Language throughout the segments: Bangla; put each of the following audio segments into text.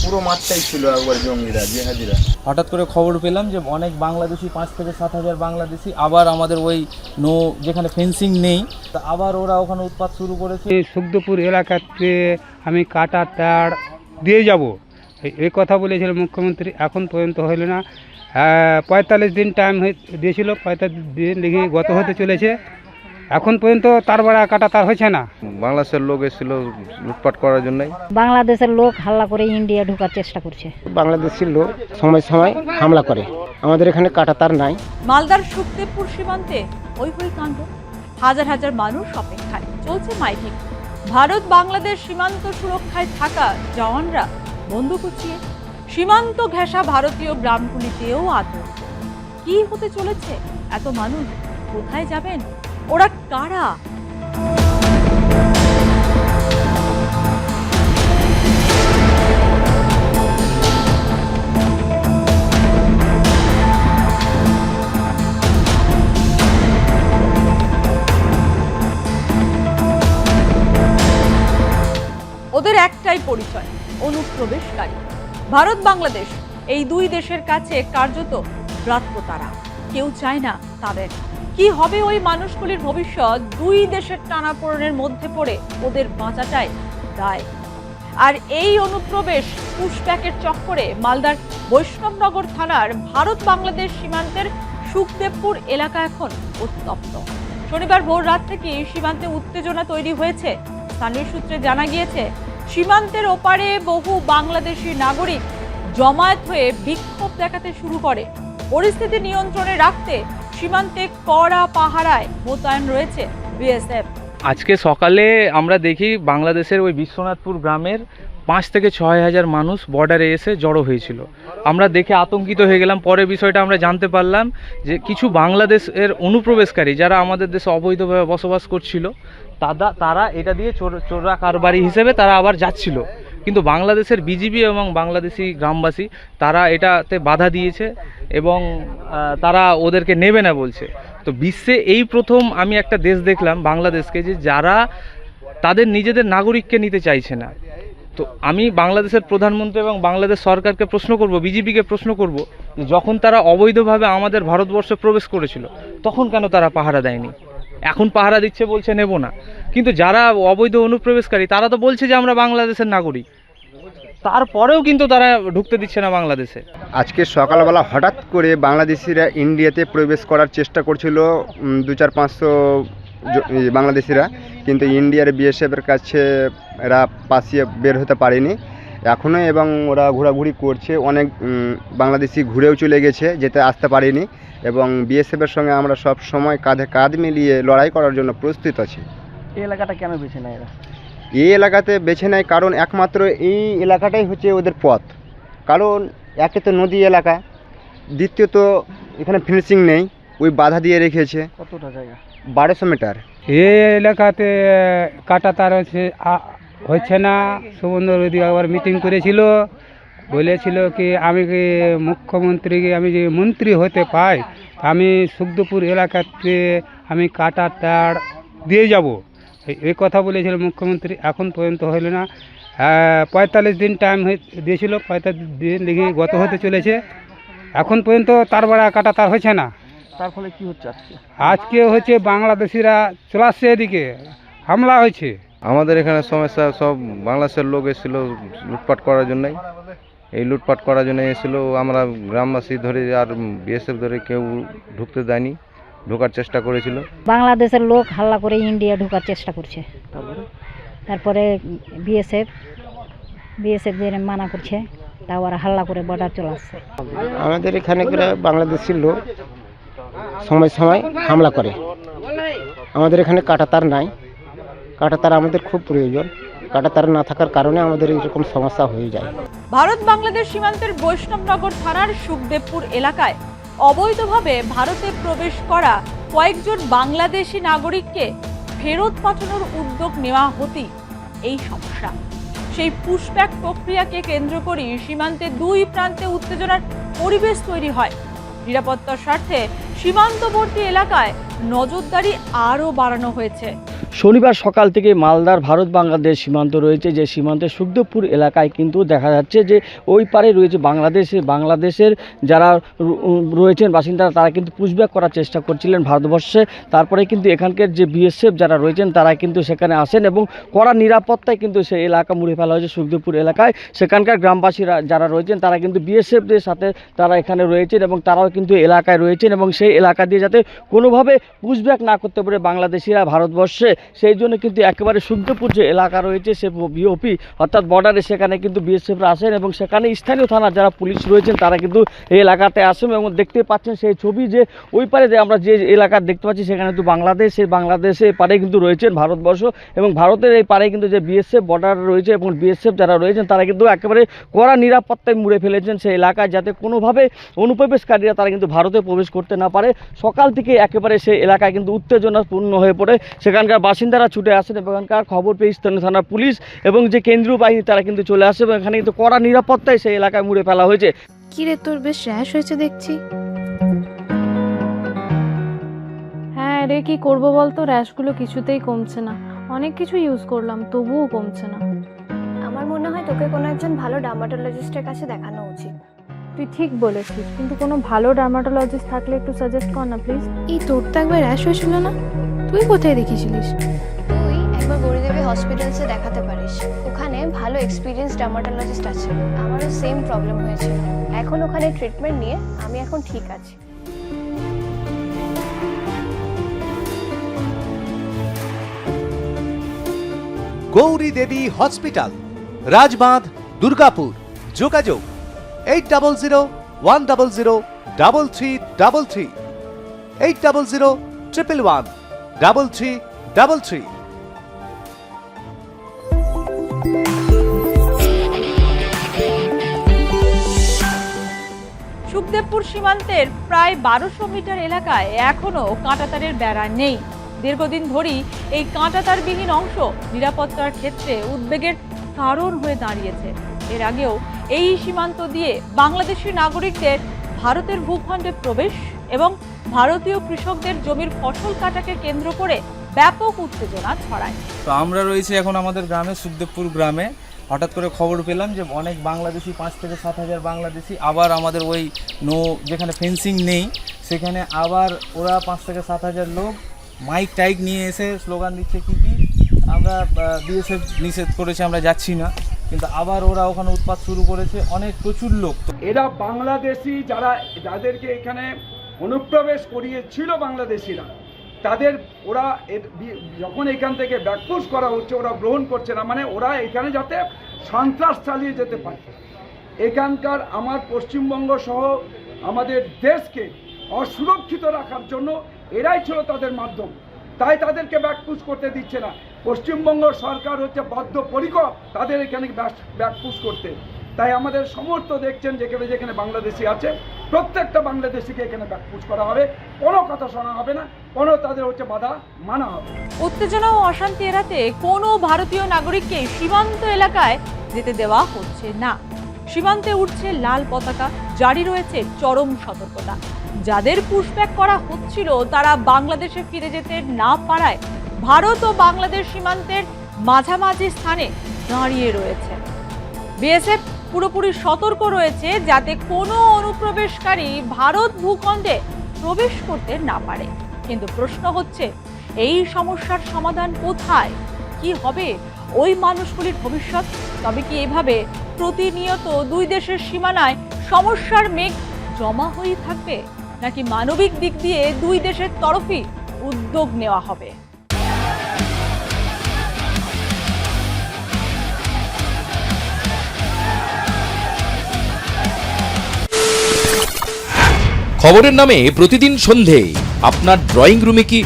পুরো মাঠটাই ছিল একবার জঙ্গিরা, জেহাদিরা। হঠাৎ করে খবর পেলাম যে অনেক বাংলাদেশি, 5 থেকে 7 হাজার বাংলাদেশি আবার আমাদের ওই যেখানে ফেন্সিং নেই, তা আবার ওরা ওখানে উৎপাত শুরু করেছে। এই সুখদেবপুর এলাকাতে আমি কাটা তার দিয়ে যাব, এই কথা বলেছিল মুখ্যমন্ত্রী। এখন পর্যন্ত হইল না। 45 দিন টাইম দিয়েছিল, 45 দিন লিখে গত হতে চলেছে, এখন পর্যন্ত তার বাড়া কাটা তার হয়েছে না। বাংলাদেশের লোক এসেছিল লুটপাট করার জন্যই। বাংলাদেশের লোক হাল্লা করে ইন্ডিয়া ঢোকার চেষ্টা করছে। বাংলাদেশের লোক সময় সময় হামলা করে, আমাদের এখানে কাটা তার নাই। মালদার সুখদেবপুর সীমান্তে ওই কাণ্ড, হাজার হাজার মানুষ অপেক্ষায়, চলছে মাইকিং। ভারত বাংলাদেশ সীমান্ত সুরক্ষায় থাকা জওয়ানরা বন্দুক উঁচিয়ে সীমান্ত ঘেঁষা ভারতীয় গ্রামগুলিতেও আতঙ্ক। কি হতে চলেছে? এত মানুষ কোথায় যাবেন? ওরা কারা? ওদের একটাই পরিচয়, অনুপ্রবেশকারী। ভারত বাংলাদেশ এই দুই দেশের কাছে কার্যত ব্রাত্যতারা। কেউ চায় না তাদের। কি হবে ওই মানুষগুলির ভবিষ্যৎ? দুই দেশের টানাপোড়েনের মধ্যে পড়ে ওদের বাঁচাটাই দায়। আর এই অনুপ্রবেশ পুশব্যাকের চক্করে মালদার বৈষ্ণবনগর থানার ভারত বাংলাদেশ সীমান্তের সুখদেবপুর এলাকা এখন উত্তপ্ত। শনিবার ভোর রাত থেকে সীমান্তে উত্তেজনা তৈরি হয়েছে। স্থানীয় সূত্রে জানা গিয়েছে, সীমান্তের ওপারে বহু বাংলাদেশি নাগরিক জমায়েত হয়ে বিক্ষোভ দেখাতে শুরু করে। পরিস্থিতি নিয়ন্ত্রণে রাখতে সীমান্তে কড়া পাহারায় মোতায়েন রয়েছে বিএসএফ। আজকে সকালে আমরা দেখি বাংলাদেশের ওই বিশ্বনাথপুর গ্রামের 5 থেকে 6 হাজার মানুষ বর্ডারে এসে জড়ো হয়েছিল। আমরা দেখে আতঙ্কিত হয়ে গেলাম। পরে বিষয়টা আমরা জানতে পারলাম যে কিছু বাংলাদেশের অনুপ্রবেশকারী যারা আমাদের দেশে অবৈধভাবে বসবাস করছিল, তারা এটা দিয়ে চোরা কারবারি হিসেবে তারা আবার যাচ্ছিল। কিন্তু বাংলাদেশের বিজিবি এবং বাংলাদেশি গ্রামবাসী তারা এটাতে বাধা দিয়েছে এবং তারা ওদেরকে নেবে না বলছে। তো বিশ্বে এই প্রথম আমি একটা দেশ দেখলাম, বাংলাদেশকে, যে যারা তাদের নিজেদের নাগরিককে নিতে চাইছে না। তো আমি বাংলাদেশের প্রধানমন্ত্রী এবং বাংলাদেশ সরকারকে প্রশ্ন করব, বিজেপিকে প্রশ্ন করব, যে যখন তারা অবৈধভাবে আমাদের ভারতবর্ষে প্রবেশ করেছিল তখন কেন তারা পাহারা দেয়নি? এখন পাহারা দিচ্ছে, বলছে নেব না। কিন্তু যারা অবৈধ অনুপ্রবেশকারী তারা তো বলছে যে আমরা বাংলাদেশের নাগরিক, তারপরেও কিন্তু তারা ঢুকতে দিচ্ছে না বাংলাদেশে। আজকে সকালবেলা হঠাৎ করে বাংলাদেশিরা ইন্ডিয়াতে প্রবেশ করার চেষ্টা করছিল 200-500 বাংলাদেশিরা, কিন্তু ইন্ডিয়ার বিএসএফের কাছে এরা পাশিয়ে বের হতে পারেনি এখনও, এবং ওরা ঘোরাঘুরি করছে। অনেক বাংলাদেশি ঘুরেও চলে গেছে, যেতে আসতে পারেনি। এবং বিএসএফের সঙ্গে আমরা সব সময় কাঁধে কাঁধ মিলিয়ে লড়াই করার জন্য প্রস্তুত আছি। এই এলাকাটা কেন বেছে নেয় এরা? এই এলাকাতে বেছে নেয় কারণ একমাত্র এই এলাকাটাই হচ্ছে ওদের পথ। কারণ একে তো নদী এলাকা, দ্বিতীয়ত এখানে ফিনিশিং নেই, ওই বাধা দিয়ে রেখেছে। কতটা জায়গা? 1200 মিটার। এই এলাকাতে কাটা তার হচ্ছে না। সুবন্ধর ওদিকে আবার মিটিং করেছিল, বলেছিল কি আমি কি মুখ্যমন্ত্রীকে আমি যে মন্ত্রী হতে পাই, আমি সুখদেবপুর এলাকাতে আমি কাটা তার দিয়ে যাব, এই কথা বলেছিল মুখ্যমন্ত্রী। এখন পর্যন্ত হইল না। 45 দিন টাইম দিয়েছিল, 45 দিন লিখে গত হতে চলেছে, এখন পর্যন্ত তার বাড়া কাটা তার হয়েছে না। তার ফলে কি হচ্ছে? আজকে হচ্ছে বাংলাদেশিরা চলে আসছে, এদিকে হামলা হয়েছে। আমাদের এখানে সমস্যা, সব বাংলাদেশের লোক এসেছিল লুটপাট করার জন্যই। এই লুটপাট করার জন্য এসেছিল। আমরা গ্রামবাসী ধরে আর বিএসএফ ধরে কেউ ঢুকতে দেয়নি, ঢোকার চেষ্টা করেছিল। বাংলাদেশের লোক হাল্লা করে ইন্ডিয়া ঢোকার চেষ্টা করছে। তারপরে বিএসএফ মানা করছে, তাও আর হাল্লা করে বর্ডার চলে আসছে। আমাদের এখানে বাংলাদেশের লোক সময় সময় হামলা করে, আমাদের এখানে কাটা তার নাই। কাটা তার আমাদের খুব প্রয়োজন, কাটা তার না থাকার কারণে আমাদের এরকম সমস্যা হয়ে যায়। ভারত বাংলাদেশ সীমান্তের বৈষ্ণবনগর থানার সুখদেবপুর এলাকায় অবৈধভাবে ভারতে প্রবেশ করা কয়েকজন বাংলাদেশি নাগরিককে ফেরত পাঠানোর উদ্যোগ নেওয়া হতেই এই সমস্যা। সেই পুশব্যাক প্রক্রিয়াকে কেন্দ্র করে সীমান্তে দুই প্রান্তে উত্তেজনার পরিবেশ তৈরি হয়। নিরাপত্তার স্বার্থে সীমান্তবর্তী এলাকায় নজরদারি আরও বাড়ানো হয়েছে। শনিবার সকাল থেকে মালদার ভারত বাংলাদেশ সীমান্ত রয়েছে, যে সীমান্তের সুখদেবপুর এলাকায় কিন্তু দেখা যাচ্ছে যে ওই পারে রয়েছে বাংলাদেশের যারা রয়েছেন বাসিন্দারা, তারা কিন্তু পুশব্যাক করার চেষ্টা করছিলেন ভারতবর্ষে। তারপরে কিন্তু এখানকার যে বিএসএফ যারা রয়েছেন তারা কিন্তু সেখানে আসেন এবং কড়া নিরাপত্তায় কিন্তু সেই এলাকা মুড়ে ফেলা হয়েছে সুখদেবপুর এলাকায়। সেখানকার গ্রামবাসীরা যারা রয়েছেন তারা কিন্তু বিএসএফদের সাথে তারা এখানে রয়েছেন এবং তারাও কিন্তু এলাকায় রয়েছেন এবং সেই এলাকা দিয়ে যাতে কোনোভাবে পুশব্যাক না করতে পারে বাংলাদেশিরা ভারতবর্ষে, সেই জন্য কিন্তু একেবারে সুখদেবপুর যে এলাকা রয়েছে সে বিওপি অর্থাৎ বর্ডারে সেখানে কিন্তু বিএসএফরা আসেন এবং সেখানে স্থানীয় থানার যারা পুলিশ রয়েছেন তারা কিন্তু এই এলাকাতে আসেন এবং দেখতে পাচ্ছেন সেই ছবি যে ওই পারে যে আমরা যে এলাকা দেখতে পাচ্ছি সেখানে কিন্তু বাংলাদেশ, সেই বাংলাদেশের পারে কিন্তু রয়েছেন ভারতবর্ষ এবং ভারতের এই পারে কিন্তু যে বিএসএফ বর্ডার রয়েছে এবং বিএসএফ যারা রয়েছেন তারা কিন্তু একেবারে কড়া নিরাপত্তায় মুড়ে ফেলেছেন সেই এলাকায়, যাতে কোনোভাবে অনুপ্রবেশকারীরা তারা কিন্তু ভারতে প্রবেশ করতে না পারে। সকাল থেকে একেবারে সেই এলাকায় কিন্তু উত্তেজনাপূর্ণ হয়ে পড়ে, সেখানকার বাসিন্দারা ছুটে আসেন এবং এখানকার খবর পেয়ে স্থানীয় থানার পুলিশ এবং যে কেন্দ্রীয় বাহিনী তারা কিন্তু চলে আসে এবং এখানে কিন্তু কড়া নিরাপত্তায় সেই এলাকায় মুড়ে ফেলা হয়েছে। কি রে, তোর বেশ র্যাশ হয়েছে দেখছি। হ্যাঁ রে, কি করবো বলতো, র্যাশগুলো কিছুতেই কমছে না। অনেক কিছু ইউজ করলাম তবুও কমছে না। আমার মনে হয় তোকে কোনো একজন ভালো ডার্মাটোলজিস্টের কাছে দেখানো উচিত। তুই ঠিক বলেছিস, কিন্তু কোনো ভালো ডার্মাটোলজিস্ট থাকলে একটু সাজেস্ট কর না প্লিজ। এই তোর তো একবার র্যাশ হয়েছিল না, তুই কোথায় দেখিয়েছিলিস? তুই একবার গৌরীদেবী হসপিটালসে দেখাতে পারিস, ওখানে ভালো এক্সপিরিয়েন্স ডার্মাটোলজিস্ট আছে। আমারও সেম প্রবলেম হয়েছিল, এখন ওখানে ট্রিটমেন্ট নিয়ে আমি এখন ঠিক আছি। গৌরী দেবী হসপিটাল, রাজবাঁধ, দুর্গাপুর। যোগাযোগ 8001003333, 8001113333। সুখদেবপুর সীমান্তের প্রায় 1200 মিটার এলাকায় এখনো কাঁটাতারের বেড়া নেই। দীর্ঘদিন ধরেই এই কাঁটাতারবিহীন অংশ নিরাপত্তার ক্ষেত্রে উদ্বেগের কারণ হয়ে দাঁড়িয়েছে। এর আগেও এই সীমান্ত দিয়ে বাংলাদেশি নাগরিকদের ভারতের ভূখণ্ডে প্রবেশ এবং ভারতীয় কৃষকদের জমির ফসল কাটাকে কেন্দ্র করে ব্যাপক উত্তেজনা ছড়ায়। তো আমরা রয়েছি এখন আমাদের গ্রামে, সুখদেবপুর গ্রামে। হঠাৎ করে খবর পেলাম যে অনেক বাংলাদেশি, 5 থেকে 7 হাজার বাংলাদেশি আবার আমাদের ওই যেখানে ফেন্সিং নেই সেখানে আবার ওরা 5 থেকে 7 হাজার লোক মাইক টাইক নিয়ে এসে স্লোগান দিচ্ছে কি আমরা বিএসএফ নিষেধ করেছে, আমরা যাচ্ছি না, কিন্তু আবার ওরা ওখানে উৎপাত শুরু করেছে, অনেক প্রচুর লোক। এরা বাংলাদেশি যাদেরকে এখানে অনুপ্রবেশ করিয়েছিল বাংলাদেশিরা, তাদের ওরা যখন এখান থেকে ব্যাকপুশ করা হচ্ছে ওরা গ্রহণ করছে না, মানে ওরা এখানে যাতে সন্ত্রাস চালিয়ে যেতে পারে। এখানকার আমার পশ্চিমবঙ্গ সহ আমাদের দেশকে অসুরক্ষিত রাখার জন্য এরাই ছিল তাদের মাধ্যম, তাই তাদেরকে ব্যাকপুশ করতে দিচ্ছে না। পশ্চিমবঙ্গ সরকার হচ্ছে বদ্ধপরিকর তাদের এখানে ব্যাকপুশ করতে। তাই আমাদের সমর্থ দেখছেন যেখানে যেখানে বাংলাদেশি আছে প্রত্যেকটা বাংলাদেশিকে এখানে ব্যাকপুশ করা হবে, কোনো কথা শোনা হবে না, কোনো তাদের হচ্ছে বাধা মানা হবে। উত্তেজনা ও অশান্তি এড়াতে কোনো ভারতীয় নাগরিককে সীমান্ত এলাকায় যেতে দেওয়া হচ্ছে না। সীমান্তে উঠছে লাল পতাকা, জারি রয়েছে চরম সতর্কতা। যাদের পুশব্যাক করা হচ্ছিল তারা বাংলাদেশে ফিরে যেতে না পারায় ভারত ও বাংলাদেশ সীমান্তের মাঝামাঝি স্থানে দাঁড়িয়ে রয়েছে। বিএসএফ পুরোপুরি সতর্ক রয়েছে যাতে কোনো অনুপ্রবেশকারী ভারত ভূখণ্ডে প্রবেশ করতে না পারে। কিন্তু প্রশ্ন হচ্ছে, এই সমস্যার সমাধান কোথায়? কি হবে ওই মানুষগুলির ভবিষ্যৎ? তবে কি এভাবে প্রতিনিয়ত দুই দেশের সীমানায় সমস্যার মেঘ জমা হয়ে থাকবে, নাকি মানবিক দিক দিয়ে দুই দেশের তরফই উদ্যোগ নেওয়া হবে? খবরের নামে প্রতিদিন সন্ধে আপনার ড্রয়িং রুমে কি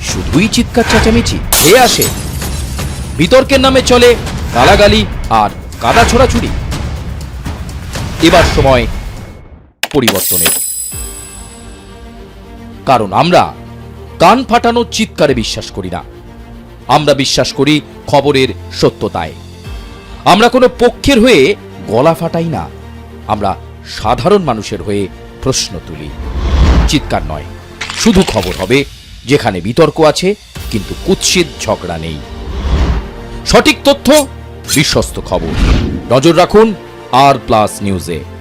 শুধুই চিৎকার চেঁচামেচি খেয়ে আসে? বিতর্কের নামে চলে গালাগালি আর কাদা ছোড়াছুড়ি। এবার সময় পরিবর্তনের, কারণ আমরা কান ফাটানো চিৎকারে বিশ্বাস করি না, আমরা বিশ্বাস করি খবরের সত্যতায়। আমরা কোনো পক্ষের হয়ে গলা ফাটাই না, আমরা সাধারণ মানুষের হয়ে প্রশ্ন তুলি। চিৎকার নয়, শুধু খবর হবে যেখানে বিতর্ক আছে কিন্তু কুৎসিত ঝগড়া নেই। সঠিক তথ্য, বিশ্বস্ত খবর। নজর রাখুন আর প্লাস নিউজে।